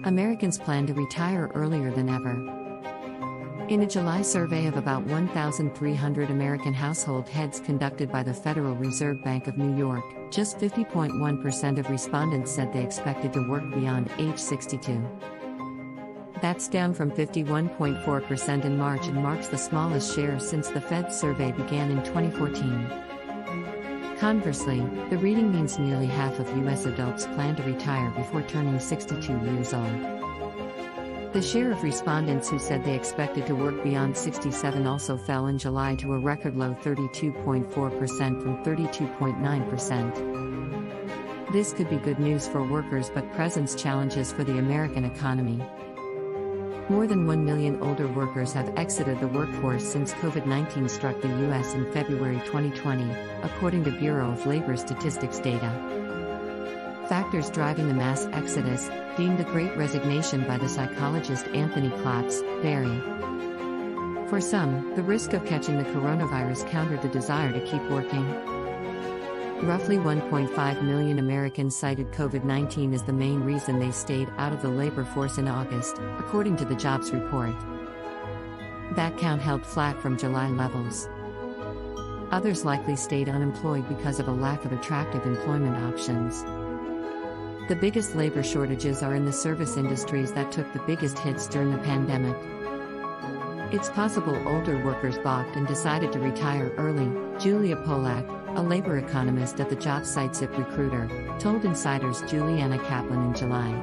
Americans plan to retire earlier than ever. In a July survey of about 1,300 American household heads conducted by the Federal Reserve Bank of New York, just 50.1% of respondents said they expected to work beyond age 62. That's down from 51.4% in March and marks the smallest share since the Fed's survey began in 2014. Conversely, the reading means nearly half of U.S. adults plan to retire before turning 62 years old. The share of respondents who said they expected to work beyond 67 also fell in July to a record low 32.4% from 32.9%. This could be good news for workers but presents challenges for the American economy. More than 1 million older workers have exited the workforce since COVID-19 struck the U.S. in February 2020, according to Bureau of Labor Statistics data. Factors driving the mass exodus, deemed the Great Resignation by the psychologist Anthony Klotz, vary. For some, the risk of catching the coronavirus countered the desire to keep working. Roughly 1.5 million Americans cited COVID-19 as the main reason they stayed out of the labor force in August, according to the jobs report. That count held flat from July levels. Others likely stayed unemployed because of a lack of attractive employment options. The biggest labor shortages are in the service industries that took the biggest hits during the pandemic. It's possible older workers balked and decided to retire early, Julia Polak, a labor economist at the job site ZipRecruiter, told Insider's Juliana Kaplan in July.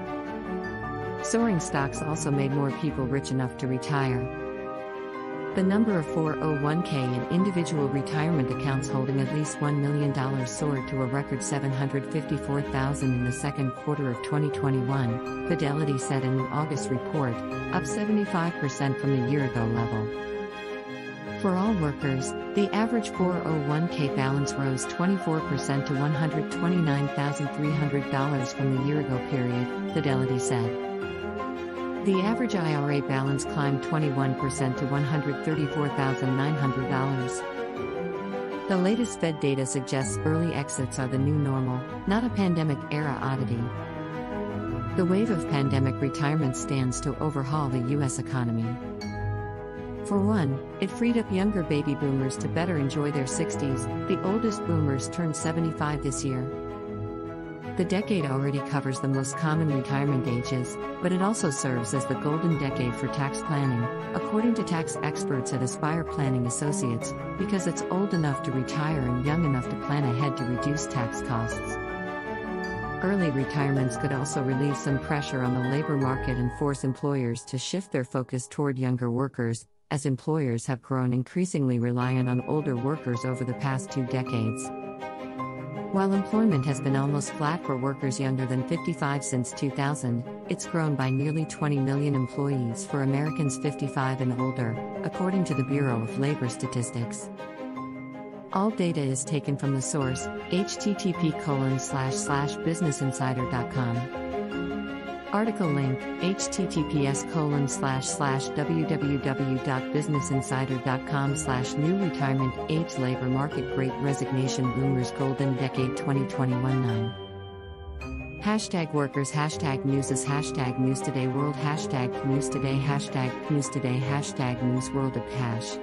Soaring stocks also made more people rich enough to retire. The number of 401k and individual retirement accounts holding at least $1 million soared to a record 754,000 in the second quarter of 2021, Fidelity said in an August report, up 75% from the year-ago level. For all workers, the average 401k balance rose 24% to $129,300 from the year-ago period, Fidelity said. The average IRA balance climbed 21% to $134,900. The latest Fed data suggests early exits are the new normal, not a pandemic-era oddity. The wave of pandemic retirement stands to overhaul the U.S. economy. For one, it freed up younger baby boomers to better enjoy their 60s, the oldest boomers turned 75 this year. The decade already covers the most common retirement ages, but it also serves as the golden decade for tax planning, according to tax experts at Aspire Planning Associates, because it's old enough to retire and young enough to plan ahead to reduce tax costs. Early retirements could also relieve some pressure on the labor market and force employers to shift their focus toward younger workers, as employers have grown increasingly reliant on older workers over the past 2 decades. While employment has been almost flat for workers younger than 55 since 2000, it's grown by nearly 20 million employees for Americans 55 and older, according to the Bureau of Labor Statistics. All data is taken from the source, http://businessinsider.com. Article link, https://www.businessinsider.com/new retirement age labor market great resignation boomers golden decade 2021-9. #workers #newses #news today world #news today #news today #news world #cash